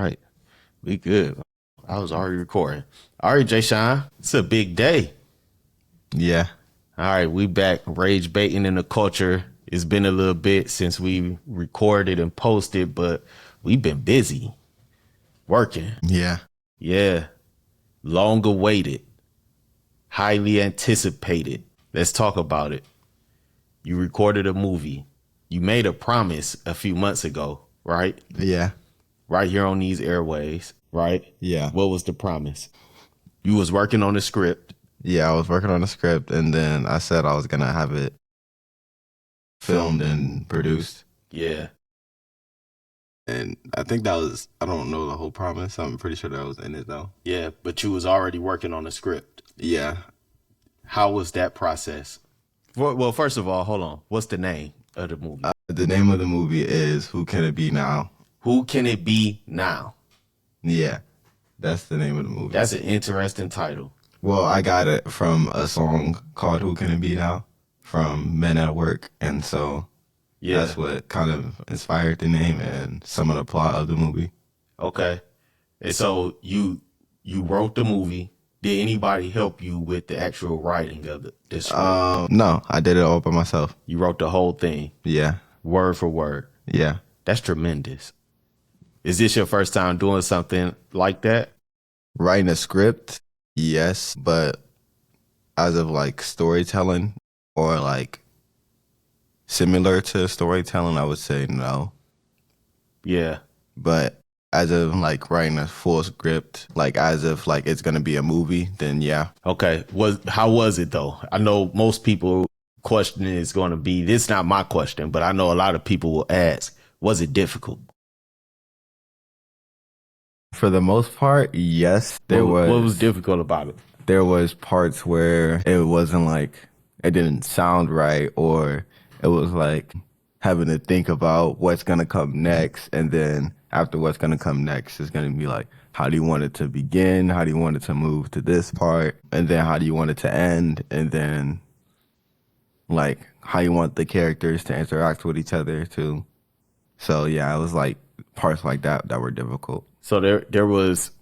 right. We good. I was already recording. All right, Jay Sean. It's a big day. Yeah. All right, we back rage baiting in the culture. It's been a little bit since we recorded and posted, but we've been busy working. Yeah. Yeah. Long awaited. Highly anticipated. Let's talk about it. You recorded a movie. You made a promise a few months ago, right? Yeah. Right here on these airways, right? Yeah. What was the promise? You was working on the script. Yeah, I was working on the script, and then I said I was going to have it filmed and produced. Yeah. And I think that was, I don't know the whole promise. I'm pretty sure that was in it, though. Yeah, but you was already working on the script. Yeah. How was that process? Well, first of all, hold on. What's the name of the movie? The name of the movie is Who Can It Be Now? Who Can It Be Now? Yeah. That's the name of the movie. That's an interesting title. Well, I got it from a song called Who Can It Be Now from Men at Work. And so that's what kind of inspired the name and some of the plot of the movie. Okay. And so you wrote the movie. Did anybody help you with the actual writing of the script? No, I did it all by myself. You wrote the whole thing, Yeah. word for word. Yeah. That's tremendous. Is this your first time doing something like that? Writing a script, yes, but as of like storytelling or like similar to storytelling, I would say no. Yeah. But as of like writing a full script, like as if like it's gonna be a movie, then yeah. Okay. How was it though? I know most people question is going to be, this is not my question, but I know a lot of people will ask, was it difficult? For the most part, yes. What was difficult about it? There was parts where it wasn't like, it didn't sound right, or it was like having to think about what's going to come next. And then after what's going to come next is going to be like, how do you want it to begin? How do you want it to move to this part? And then how do you want it to end? And then like how you want the characters to interact with each other too. So yeah, it was like parts like that were difficult. So there was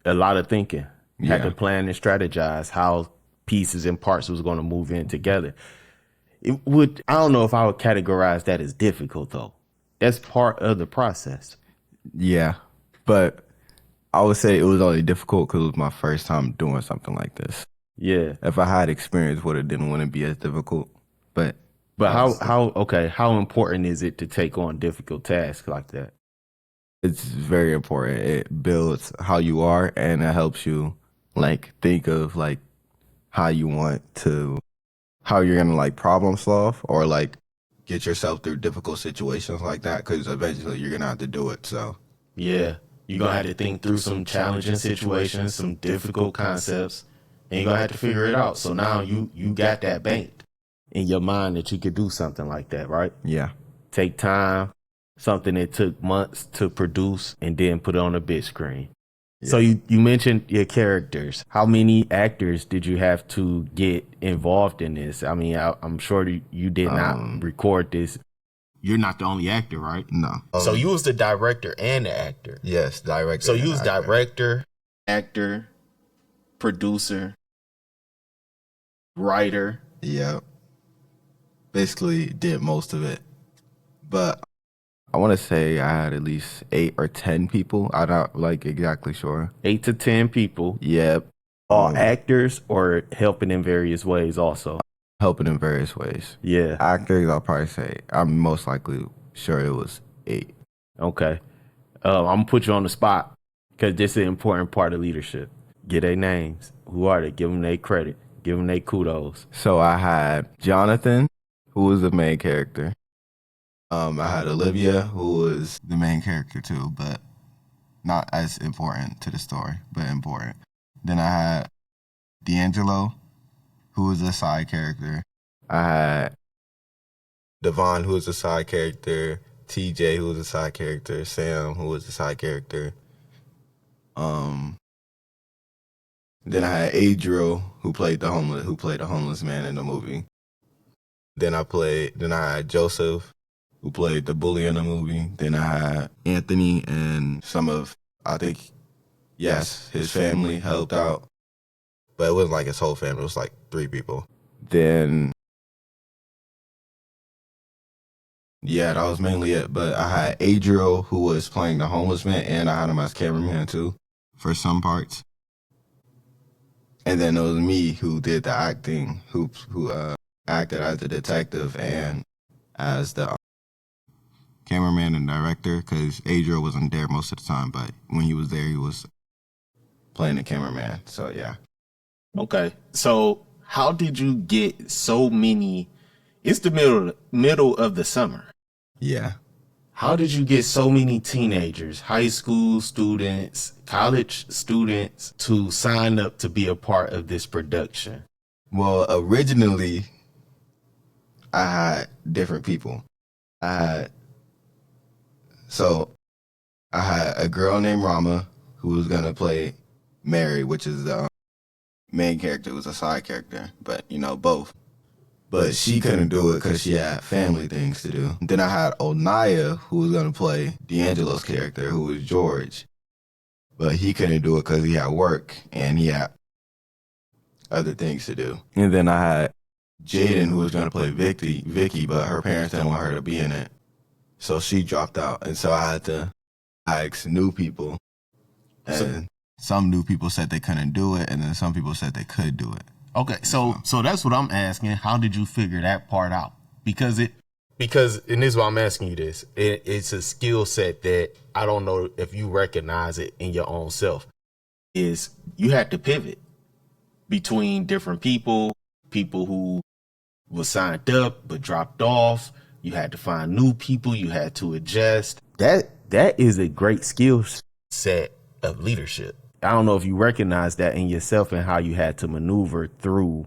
a lot of thinking. Yeah. Had to plan and strategize how pieces and parts was going to move in together. I don't know if I would categorize that as difficult though. That's part of the process. Yeah, but I would say it was only difficult because it was my first time doing something like this. Yeah. If I had experience with it, then wouldn't be as difficult. But how important is it to take on difficult tasks like that? it's very important. It builds how you are, and it helps you like think of like how you're gonna like problem solve or like get yourself through difficult situations like that, because eventually you're gonna have to do it. So Yeah. You're going to have to think through some challenging situations, some difficult concepts, and you're going to have to figure it out. So now you got that banked in your mind that you could do something like that, right? yeah. Take time, something that took months to produce, and then put it on a big screen. Yeah. So you mentioned your characters. How many actors did you have to get involved in this? I mean, I'm sure you did not record this. You're not the only actor, right? No. So you was the director and the actor. Yes, director. So you was director, actor, producer, writer. Yeah. Basically did most of it. But I want to say I had at least 8 or 10 people. I'm not like exactly sure. 8 to 10 people. Yep. All actors or helping in various ways also? Helping in various ways. Yeah. Actors, I'll probably say, I'm most likely sure it was 8. Okay. I'm going to put you on the spot because this is an important part of leadership. Get their names. Who are they? Give them their credit. Give them their kudos. So I had Jonathan, who was the main character. I had Olivia, who was the main character too, but not as important to the story, but important. Then I had D'Angelo, who was a side character. I had Devon, who was a side character. TJ, who was a side character. Sam, who was a side character. Then I had Adriel, who played the homeless man in the movie. Then I had Joseph, who played the bully in the movie. Then I had Anthony and some of I think, yes, his family helped out. But it wasn't like his whole family. It was like 3 people. Then, yeah, that was mainly it. But I had Adriel, who was playing the homeless man, and I had him as cameraman too for some parts. And then it was me who did the acting, who acted as the detective and as the cameraman and director, because Adriel wasn't there most of the time, but when he was there, he was playing the cameraman. So, yeah. Okay. So how did you get so many? It's the middle of the summer. Yeah. How did you get so many teenagers, high school students, college students to sign up to be a part of this production? Well, originally, I had different people. I had a girl named Rama who was going to play Mary, which is the main character, was a side character, but, both. But she couldn't do it because she had family things to do. Then I had Onaya, who was going to play D'Angelo's character, who was George. But he couldn't do it because he had work and he had other things to do. And then I had Jaden, who was going to play Vicky, but her parents didn't want her to be in it. So she dropped out. And so I had to ask new people. And some new people said they couldn't do it, and then some people said they could do it. Okay, so that's what I'm asking. How did you figure that part out? Because and this is why I'm asking you this. It's a skill set that I don't know if you recognize it in your own self. Is you had to pivot between different people who were signed up but dropped off. You had to find new people. You had to adjust. That is a great skill set of leadership. I don't know if you recognize that in yourself and how you had to maneuver through.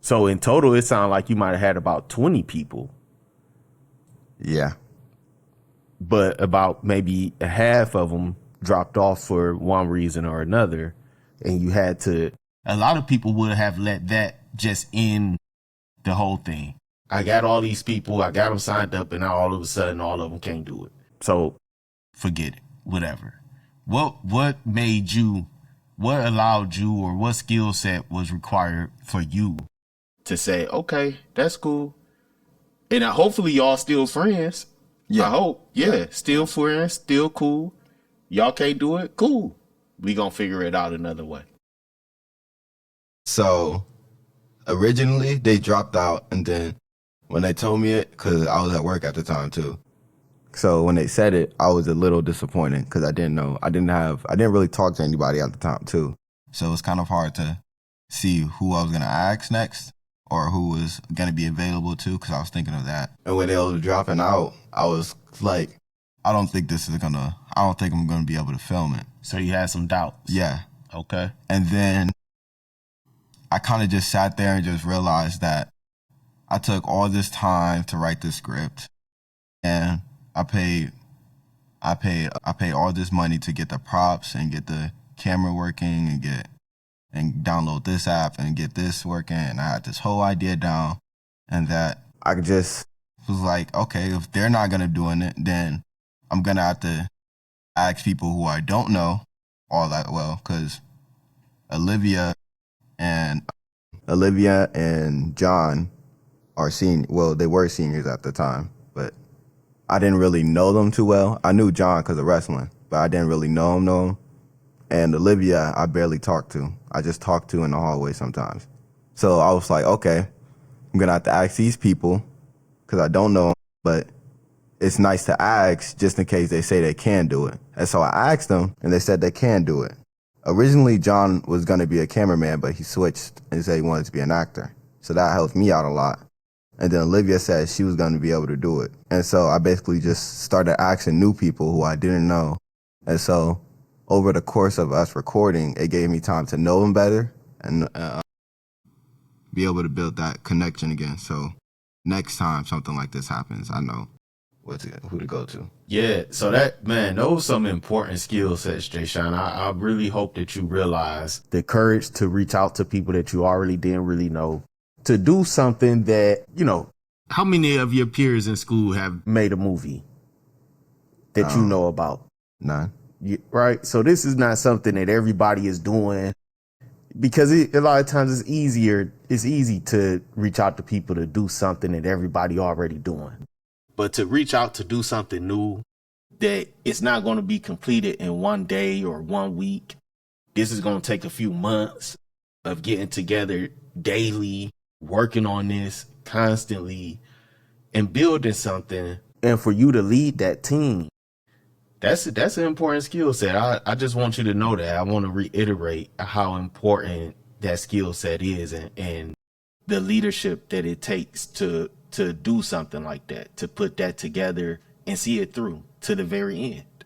So in total, it sounded like you might have had about 20 people. Yeah. But about maybe a half of them dropped off for one reason or another. And you had to, a lot of people would have let that just end the whole thing. I got all these people, I got them signed up, and now all of a sudden all of them can't do it. So forget it, whatever. What allowed you, or what skill set was required for you to say, okay, that's cool. And hopefully y'all still friends. Yeah. I hope. Yeah. Still friends, still cool. Y'all can't do it? Cool. We gonna figure it out another way. So originally they dropped out, and then when they told me it, because I was at work at the time too. So when they said it, I was a little disappointed because I didn't know. I didn't really talk to anybody at the time too. So it was kind of hard to see who I was going to ask next or who was going to be available to, because I was thinking of that. And when they were dropping out, I was like, I don't think I'm going to be able to film it. So you had some doubts? Yeah. Okay. And then I kind of just sat there and just realized that I took all this time to write this script, and I paid all this money to get the props and get the camera working and download this app and get this working. And I had this whole idea down, and that I just was like, okay, if they're not gonna doing it, then I'm gonna have to ask people who I don't know all that well, because Olivia and John are they were seniors at the time, but I didn't really know them too well. I knew John because of wrestling, but I didn't really know him. And Olivia, I barely talked to. I just talked to in the hallway sometimes. So I was like, okay, I'm going to have to ask these people because I don't know them, but it's nice to ask just in case they say they can do it. And so I asked them, and they said they can do it. Originally, John was going to be a cameraman, but he switched and said he wanted to be an actor. So that helped me out a lot. And then Olivia said she was going to be able to do it. And so I basically just started asking new people who I didn't know. And so over the course of us recording, it gave me time to know them better and be able to build that connection again. So next time something like this happens, I know who to go to. Yeah, so those are some important skill sets, Jay Sean. I really hope that you realize the courage to reach out to people that you already didn't really know, to do something that, how many of your peers in school have made a movie that you know about? None. right? So this is not something that everybody is doing because a lot of times it's easy to reach out to people to do something that everybody already doing. But to reach out to do something new that it's not going to be completed in one day or 1 week. This is going to take a few months of getting together daily, working on this constantly and building something. And for you to lead that team, that's an important skill set. I just want you to know that. I want to reiterate how important that skill set is and the leadership that it takes to do something like that, to put that together and see it through to the very end.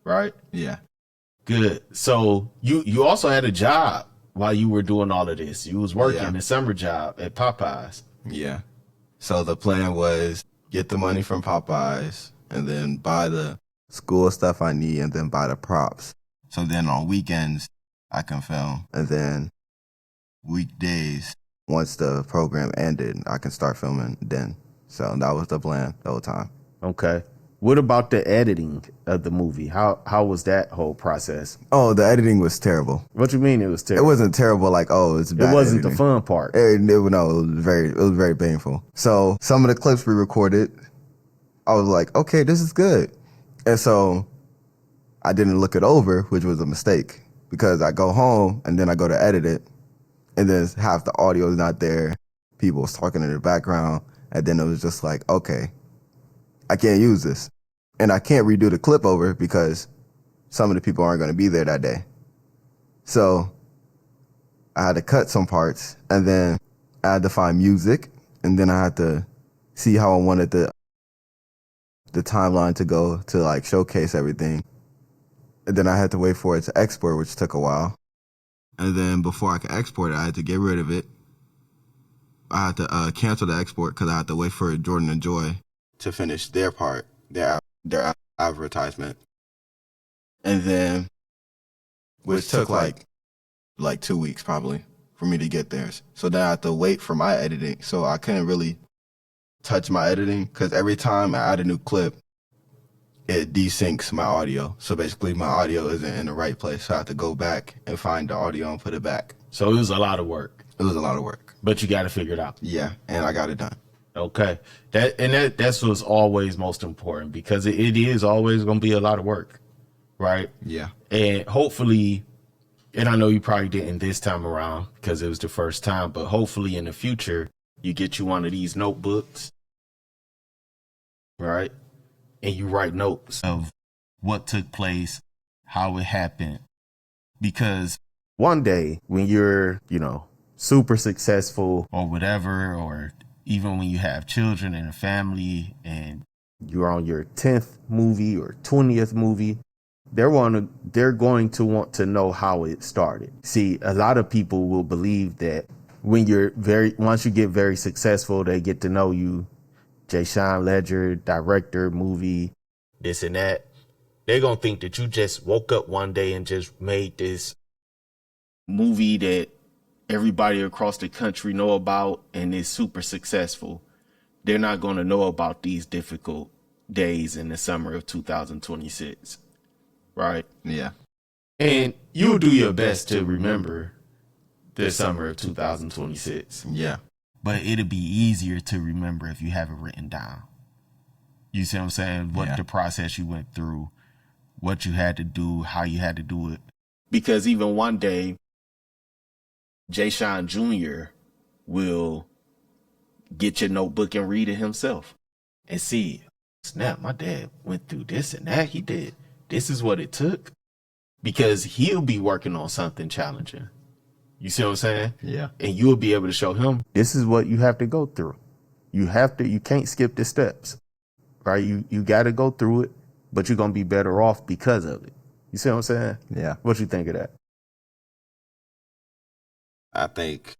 Right? Yeah. Good. So you also had a job while you were doing all of this. You was working a summer job at Popeyes. Yeah. So the plan was get the money from Popeyes and then buy the school stuff I need and then buy the props. So then on weekends I can film. And then weekdays, once the program ended, I can start filming then. So that was the plan the whole time. Okay. What about the editing of the movie? How was that whole process? Oh, the editing was terrible. What you mean it was terrible? It wasn't terrible like, oh, it's bad. It wasn't editing. the fun part. No, it was very painful. So some of the clips we recorded, I was like, okay, this is good. And so I didn't look it over, which was a mistake because I go home and then I go to edit it and then half the audio is not there. People was talking in the background. And then it was just like, okay, I can't use this. And I can't redo the clip over because some of the people aren't going to be there that day. So I had to cut some parts and then I had to find music and then I had to see how I wanted the timeline to go to like showcase everything. And then I had to wait for it to export, which took a while. And then before I could export it, I had to get rid of it. I had to cancel the export because I had to wait for Jordan and Joy to finish their part, their advertisement. And then, which took like 2 weeks probably for me to get theirs. So then I had to wait for my editing. So I couldn't really touch my editing because every time I add a new clip, it desyncs my audio. So basically my audio isn't in the right place. So I have to go back and find the audio and put it back. So it was a lot of work. It was a lot of work. But you got to figure it out. Yeah, and I got it done. Okay. That's what's always most important because it is always going to be a lot of work. Right? Yeah. And hopefully, and I know you probably didn't this time around because it was the first time, but hopefully in the future, you get you one of these notebooks. Right? And you write notes of what took place, how it happened. Because one day when you're, super successful or whatever, or even when you have children and a family and you're on your 10th movie or 20th movie, they're going to want to know how it started. See, a lot of people will believe that when once you get very successful, they get to know you, Jay Sean Ledger, director, movie, this and that. They're going to think that you just woke up one day and just made this movie that everybody across the country know about and is super successful. They're not going to know about these difficult days in the summer of 2026. Right? Yeah. And you'll do your best to remember the summer of 2026. Yeah. But it'll be easier to remember if you have it written down. You see what I'm saying? What the process you went through, what you had to do, how you had to do it. Because even one day, Jay Sean Jr. will get your notebook and read it himself and see, snap, my dad went through this and that. He did. This is what it took. Because he'll be working on something challenging. You see what I'm saying? Yeah. And you'll be able to show him, this is what you have to go through. You can't skip the steps, right? You got to go through it, but you're going to be better off because of it. You see what I'm saying? Yeah. What you think of that? I think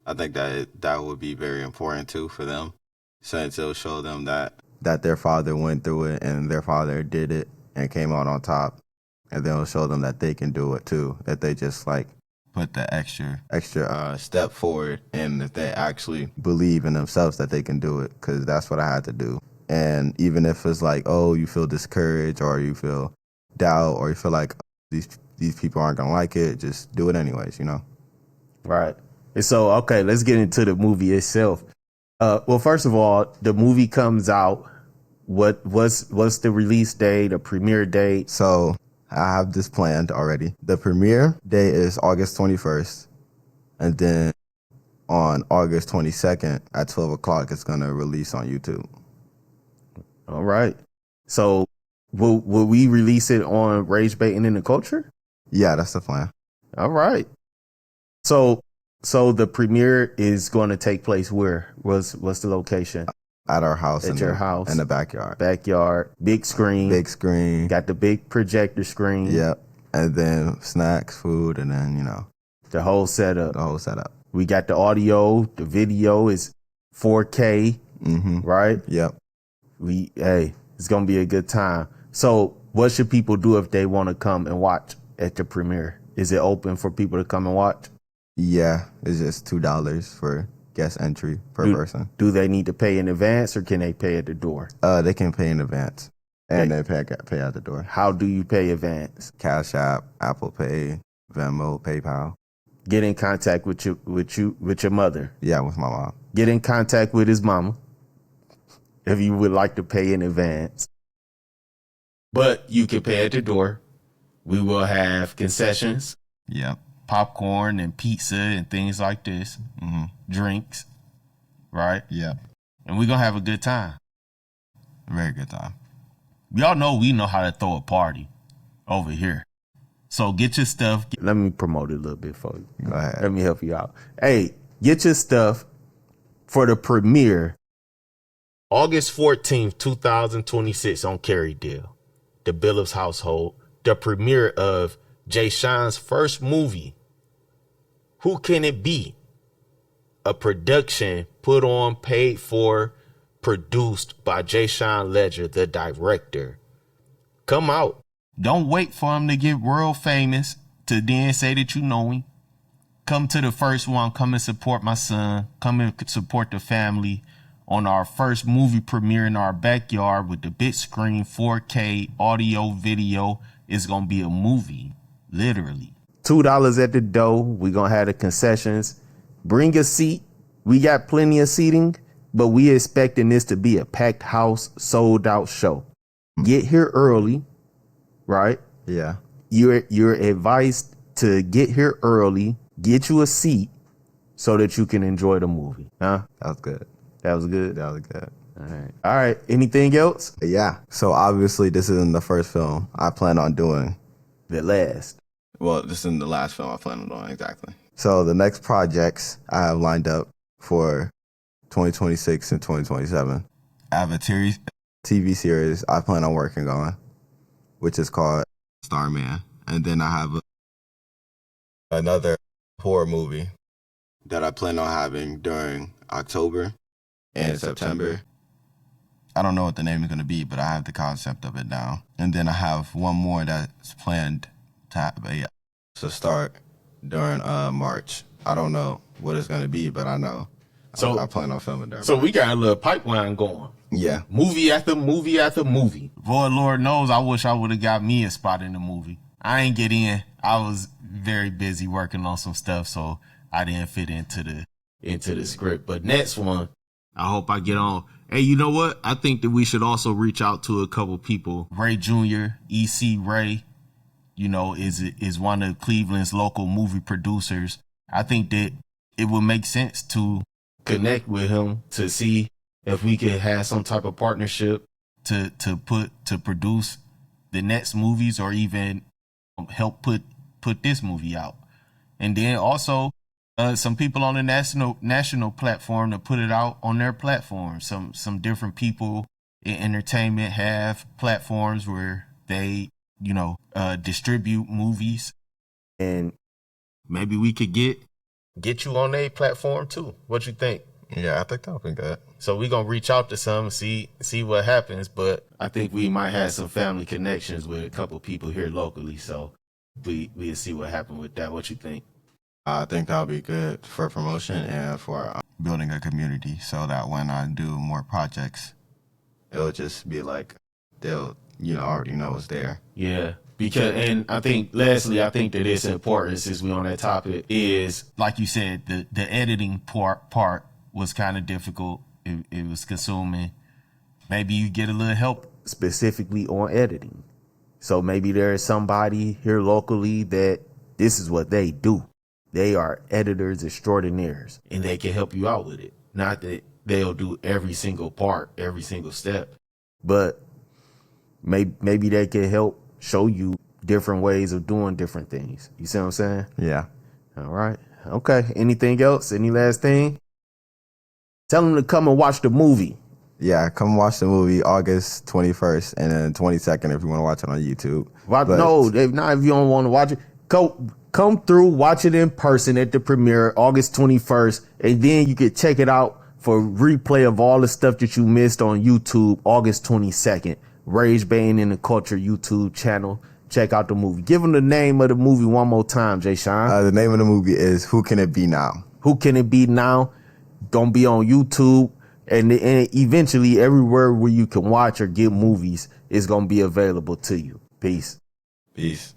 that would be very important too for them, since it'll show them that their father went through it and their father did it and came out on top, and then it'll show them that they can do it too. That they just like put the extra step forward, and that they actually believe in themselves that they can do it. Because that's what I had to do. And even if it's like, oh, you feel discouraged or you feel doubt or you feel like these people aren't gonna like it, just do it anyways, you know? Right. And so, okay, let's get into the movie itself. Well, first of all, the movie comes out. What's the release date, the premiere date? So I have this planned already. The premiere date is August 21st. And then on August 22nd at 12 o'clock, it's going to release on YouTube. All right. So will we release it on Rage Baiting in the Culture? Yeah, that's the plan. All right. So the premiere is going to take place where? What's the location? At our house. At your house. In the backyard. Backyard. Big screen. Big screen. Got the big projector screen. Yep. And then snacks, food, and then, the whole setup. The whole setup. We got the audio. The video is 4K. Right? Yep. It's going to be a good time. So what should people do if they want to come and watch at the premiere? Is it open for people to come and watch? Yeah. It's just $2 for guest entry per person. Do they need to pay in advance or can they pay at the door? They can pay in advance and they pay at the door. How do you pay advance? Cash App, Apple Pay, Venmo, PayPal. Get in contact with your mother. Yeah, with my mom. Get in contact with his mama if you would like to pay in advance. But you can pay at the door. We will have concessions. Yep. Popcorn and pizza and things like this. Drinks. Right? Yeah. And we're going to have a good time. A very good time. We know how to throw a party over here. So get your stuff. Let me promote it a little bit for you. Go ahead. Let me help you out. Hey, get your stuff for the premiere. August 14th, 2026 on Kerrydale. The Billups household. The premiere of Jay Sean's first movie. Who Can It Be? A production put on, paid for, produced by Jay Sean Ledger, the director. Come out. Don't wait for him to get world famous to then say that you know him. Come to the first one. Come and support my son. Come and support the family on our first movie premiere in our backyard with the big screen, 4K, audio, video. It's going to be a movie, literally. $2 at the door. We're going to have the concessions. Bring a seat. We got plenty of seating, but we expecting this to be a packed house, sold out show. Get here early, right? Yeah. You're advised to get here early, get you a seat so that you can enjoy the movie. Huh? That was good. That was good? That was good. All right. Anything else? Yeah. So obviously this isn't the first film I plan on doing. The last. Well, this isn't the last film I plan on doing, exactly. So the next projects I have lined up for 2026 and 2027. I have a TV series I plan on working on, which is called Starman. And then I have another horror movie that I plan on having during October and September. I don't know what the name is going to be, but I have the concept of it now. And then I have one more that's planned to start during March. I don't know what it's going to be, but I know. So I plan on filming there. So we got a little pipeline going. Yeah. Movie after movie after movie. Boy, Lord knows, I wish I would have got me a spot in the movie. I ain't get in. I was very busy working on some stuff, so I didn't fit into the script. But next one, I hope I get on. Hey, you know what? I think that we should also reach out to a couple people. Ray Jr., E.C. Ray, is one of Cleveland's local movie producers. I think that it would make sense to connect with him to see if we could have some type of partnership to produce the next movies or even help put this movie out. And then also some people on the national platform to put it out on their platform. Some different people in entertainment have platforms where they, distribute movies. And maybe we could get you on a platform too. What you think? Yeah, I think that would be good. So we're going to reach out to some, see what happens. But I think we might have some family connections with a couple people here locally. So we'll see what happens with that. What you think? I think that would be good for promotion and for building a community so that when I do more projects, it'll just be like they'll, already know it's there. Yeah. Because, and I think, lastly, I think that it's important, since we on that topic, is like you said, the editing part was kind of difficult. It was consuming. Maybe you get a little help specifically on editing. So maybe there is somebody here locally that this is what they do. They are editors extraordinaires, and they can help you out with it. Not that they'll do every single part, every single step, but maybe they can help show you different ways of doing different things. You see what I'm saying? Yeah. All right. Okay. Anything else? Any last thing? Tell them to come and watch the movie. Yeah, come watch the movie August 21st and then 22nd if you want to watch it on YouTube. No, if not, if you don't want to watch it, come through, watch it in person at the premiere August 21st, and then you can check it out for replay of all the stuff that you missed on YouTube August 22nd. Rage Bane in the Culture YouTube channel. Check out the movie. Give them the name of the movie one more time, Jay Sean. The name of the movie is Who Can It Be Now? Who Can It Be Now? Gonna be on YouTube. And eventually everywhere where you can watch or get movies is going to be available to you. Peace. Peace.